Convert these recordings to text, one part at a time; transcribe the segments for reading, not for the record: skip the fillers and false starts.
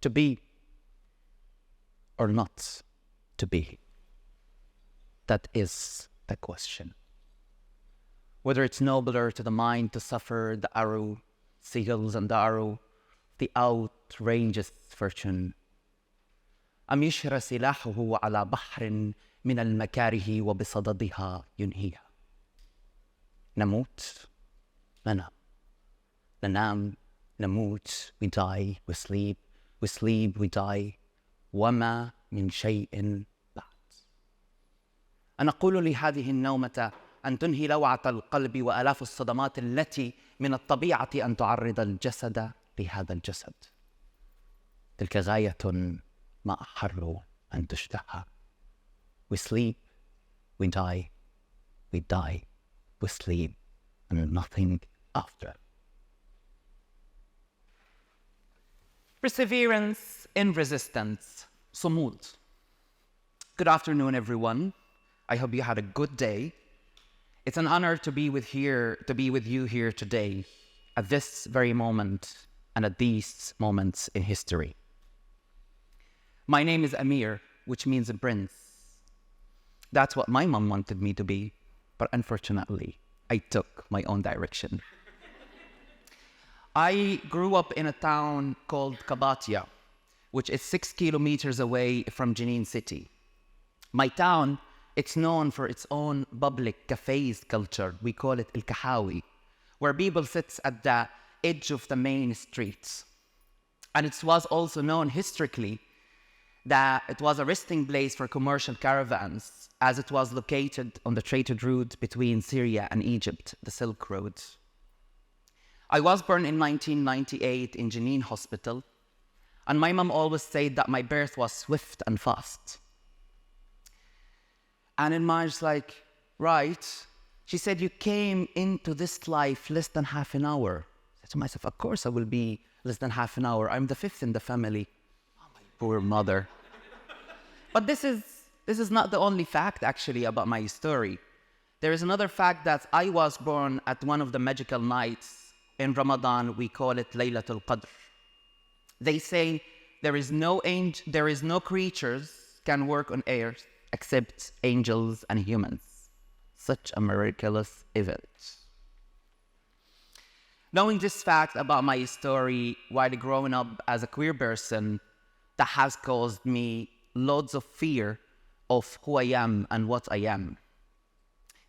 to be or not to be? That is the question. Whether it's nobler to the mind to suffer the arrow, seagulls and the arrow, the outrageous fortune. أم يشر سلاحه على بحر من المكاره وبصددها ينهيها. نموت ننام. ننام نموت, we die, we sleep, we die. وما من شيء بعد. أنا أقول لهذه النومة أن تنهي لوعة القلب وآلاف الصدمات التي من الطبيعة أن تعرض الجسد لهذا الجسد. تلك غاية ما أحر أن تشتهى. We sleep, we die, we sleep, and nothing after. Perseverance in resistance. Sumud. Good afternoon, everyone. I hope you had a good day. It's an honor to be with you here today, at this very moment and at these moments in history. My name is Amir, which means a prince. That's what my mom wanted me to be, but unfortunately, I took my own direction. I grew up in a town called Qabatia, which is 6 kilometers away from Jenin city. My town, it's known for its own public cafes culture. We call it El Kahawi, where people sit at the edge of the main streets. And it was also known historically that it was a resting place for commercial caravans, as it was located on the traded route between Syria and Egypt, the Silk Road. I was born in 1998 in Jenin Hospital, and my mom always said that my birth was swift and fast. And in mind, like, right, she said, you came into this life less than half an hour. I said to myself, of course I will be less than half an hour. I'm the fifth in the family. Oh, my poor mother. But this is not the only fact, actually, about my story. There is another fact that I was born at one of the magical nights in Ramadan. We call it Laylatul Qadr. They say there is no creatures can work on earth except angels and humans. Such a miraculous event. Knowing this fact about my story while growing up as a queer person, that has caused me loads of fear of who I am and what I am.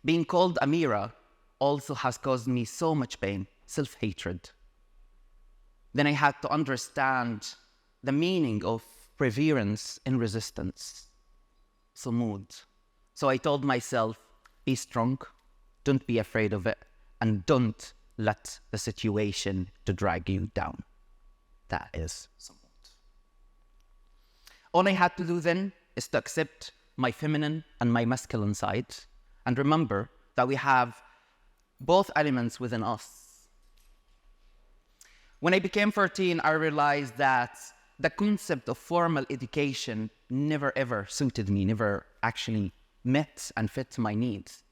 Being called Amira also has caused me so much pain, self-hatred. Then I had to understand the meaning of perseverance in resistance. Sumud. So I told myself, be strong, don't be afraid of it, and don't let the situation to drag you down. That is Sumud. All I had to do then is to accept my feminine and my masculine side, and remember that we have both elements within us. When I became 14, I realized that the concept of formal education never ever suited me, never actually met and fit my needs.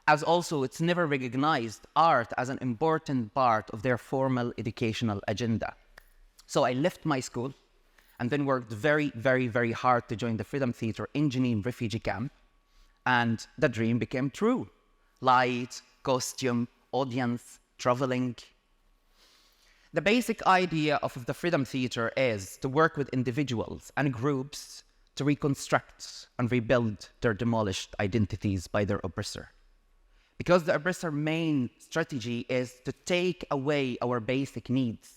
As also, it's never recognized art as an important part of their formal educational agenda. So I left my school and then worked very, very, very hard to join the Freedom Theater in Jenin refugee camp. And the dream became true. Light, costume, audience, traveling. The basic idea of the Freedom Theater is to work with individuals and groups to reconstruct and rebuild their demolished identities by their oppressor. Because the oppressor's main strategy is to take away our basic needs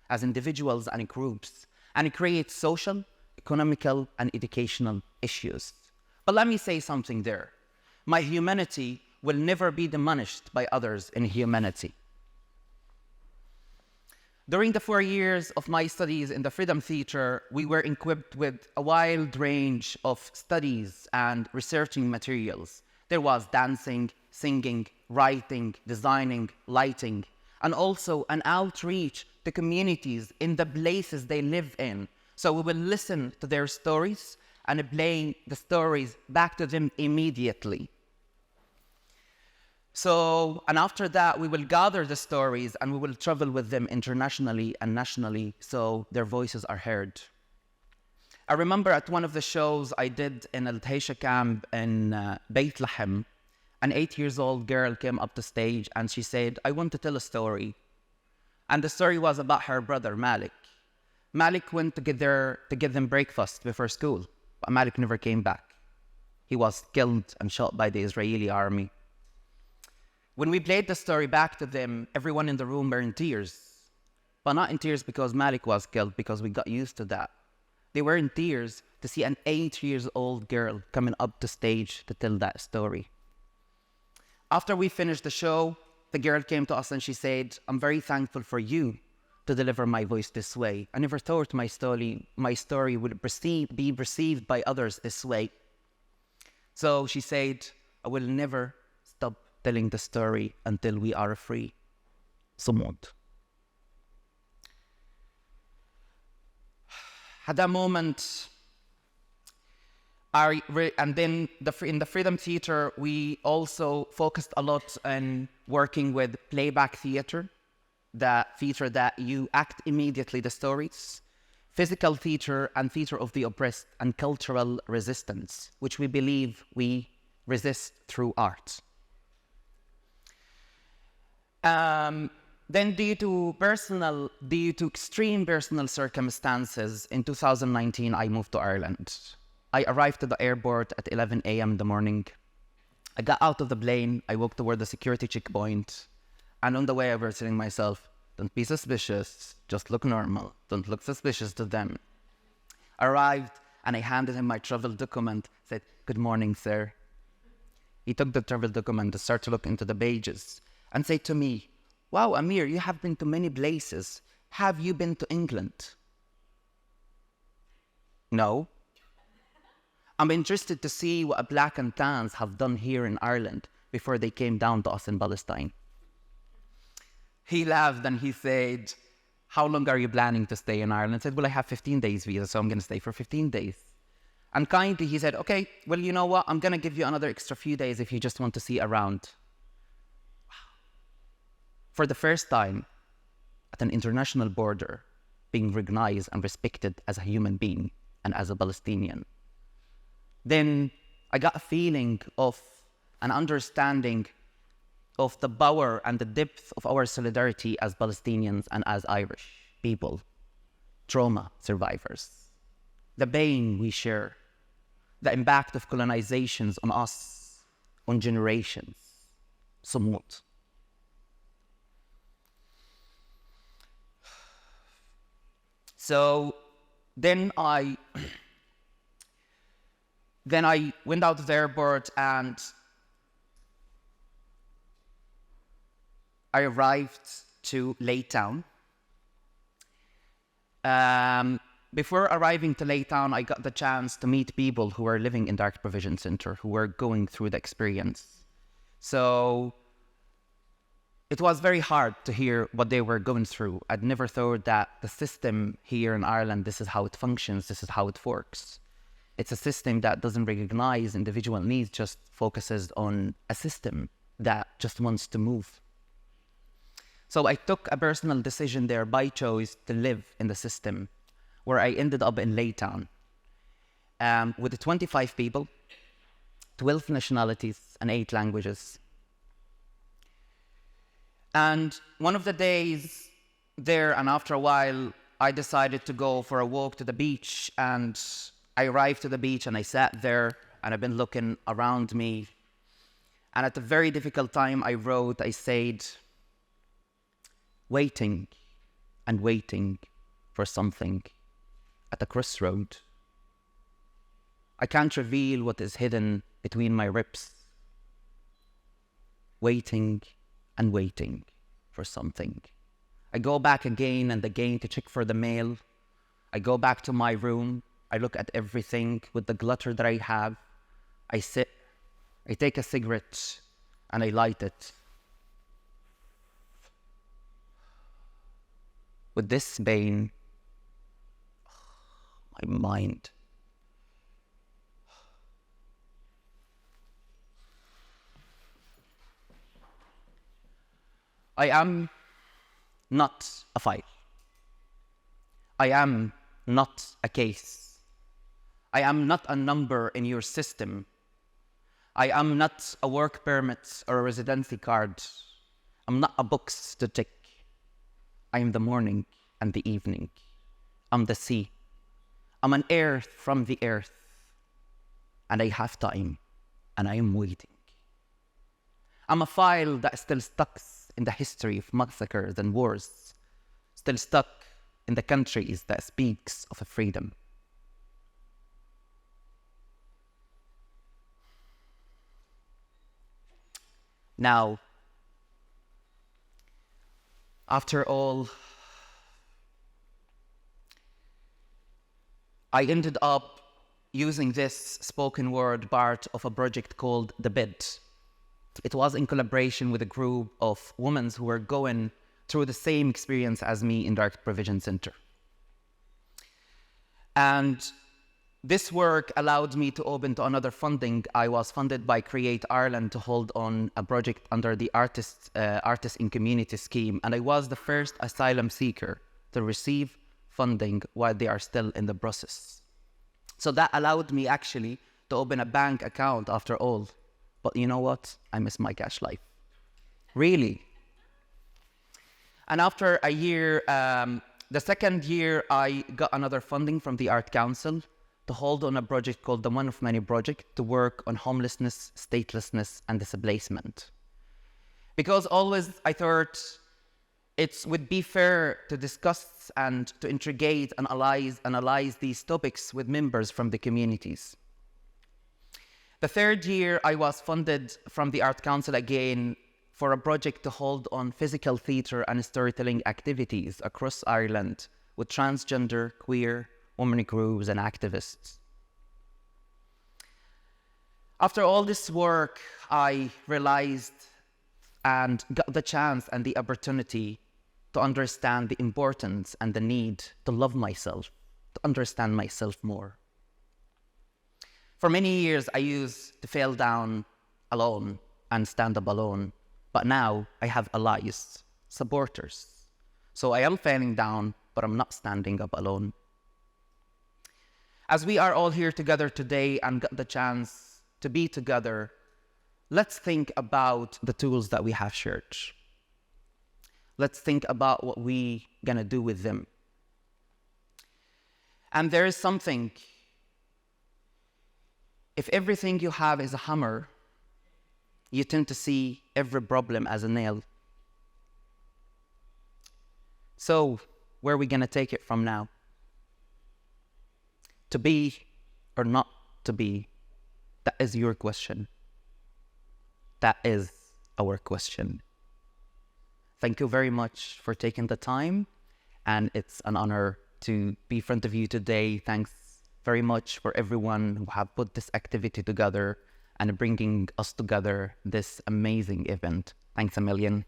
as individuals and groups and create social, economical, and educational issues. But let me say something there. My humanity will never be diminished by others' inhumanity. During the 4 years of my studies in the Freedom Theater, we were equipped with a wide range of studies and researching materials. There was dancing, singing, writing, designing, lighting, and also an outreach to communities in the places they live in. So we will listen to their stories and play the stories back to them immediately. So, and after that, we will gather the stories and we will travel with them internationally and nationally so their voices are heard. I remember at one of the shows I did in Al Taisha camp in Beit Lahem, an 8-year-old girl came up the stage and she said, I want to tell a story. And the story was about her brother, Malik. Malik went to get them breakfast before school, but Malik never came back. He was killed and shot by the Israeli army. When we played the story back to them, everyone in the room were in tears. But not in tears because Malik was killed, because we got used to that. They were in tears to see an 8-year-old girl coming up the stage to tell that story. After we finished the show, the girl came to us and she said, I'm very thankful for you to deliver my voice this way. I never thought my story would be received by others this way. So she said, I will never stop telling the story until we are free. Sumud. At that moment, and then in the Freedom Theatre, we also focused a lot on working with playback theatre, the theatre that you act immediately the stories, physical theatre and theatre of the oppressed, and cultural resistance, which we believe we resist through art. Then due to extreme personal circumstances, in 2019, I moved to Ireland. I arrived at the airport at 11 a.m. in the morning. I got out of the plane, I walked toward the security checkpoint, and on the way I was telling myself, don't be suspicious, just look normal, don't look suspicious to them. I arrived and I handed him my travel document, said, good morning, sir. He took the travel document and started to look into the pages and said to me, wow, Amir, you have been to many places. Have you been to England? No. I'm interested to see what black and tans have done here in Ireland before they came down to us in Palestine. He laughed and he said, how long are you planning to stay in Ireland? I said, well, I have 15 days visa, so I'm going to stay for 15 days. And kindly he said, okay, well, you know what? I'm going to give you another extra few days if you just want to see around. For the first time, at an international border, being recognized and respected as a human being and as a Palestinian. Then I got a feeling of an understanding of the power and the depth of our solidarity as Palestinians and as Irish people, trauma survivors, the pain we share, the impact of colonizations on us, on generations, Sumud. So then I went out of the airport and I arrived to Laytown. Before arriving to Laytown, I got the chance to meet people who were living in Direct Provision Center, who were going through the experience. So it was very hard to hear what they were going through. I'd never thought that the system here in Ireland, this is how it functions, this is how it works. It's a system that doesn't recognize individual needs, just focuses on a system that just wants to move. So I took a personal decision there by choice to live in the system, where I ended up in Laytown with 25 people, 12 nationalities, and 8 languages. And one of the days there, and after a while, I decided to go for a walk to the beach, and I arrived to the beach and I sat there and I've been looking around me. And at a very difficult time I wrote, I said, waiting and waiting for something at a crossroad. I can't reveal what is hidden between my ribs. Waiting and waiting for something. I go back again and again to check for the mail. I go back to my room. I look at everything with the clutter that I have. I sit, I take a cigarette, and I light it. With this pain, my mind. I am not a file. I am not a case. I am not a number in your system. I am not a work permit or a residency card. I'm not a box to tick. I am the morning and the evening. I'm the sea. I'm an earth from the earth. And I have time, and I am waiting. I'm a file that still stuck in the history of massacres and wars, still stuck in the countries that speaks of a freedom. Now, after all, I ended up using this spoken word part of a project called The Bid. It was in collaboration with a group of women who were going through the same experience as me in Direct Provision Center. And this work allowed me to open to another funding. I was funded by Create Ireland to hold on a project under the Artists in Community scheme, and I was the first asylum seeker to receive funding while they are still in the process. So that allowed me actually to open a bank account after all. But you know what? I miss my cash life. Really. And after a year, the second year, I got another funding from the Art Council to hold on a project called the One of Many Project to work on homelessness, statelessness, and displacement. Because always I thought it would be fair to discuss and to integrate and analyze these topics with members from the communities. The third year, I was funded from the Art Council again for a project to hold on physical theatre and storytelling activities across Ireland with transgender, queer, women groups and activists. After all this work, I realized and got the chance and the opportunity to understand the importance and the need to love myself, to understand myself more. For many years, I used to fall down alone and stand up alone, but now I have allies, supporters. So I am falling down, but I'm not standing up alone. As we are all here together today and got the chance to be together, let's think about the tools that we have shared. Let's think about what we're gonna do with them. And there is something. If everything you have is a hammer, you tend to see every problem as a nail. So, where are we gonna take it from now? To be or not to be, that is your question. That is our question. Thank you very much for taking the time, and it's an honor to be in front of you today. Thanks very much for everyone who have put this activity together and bringing us together this amazing event. Thanks a million.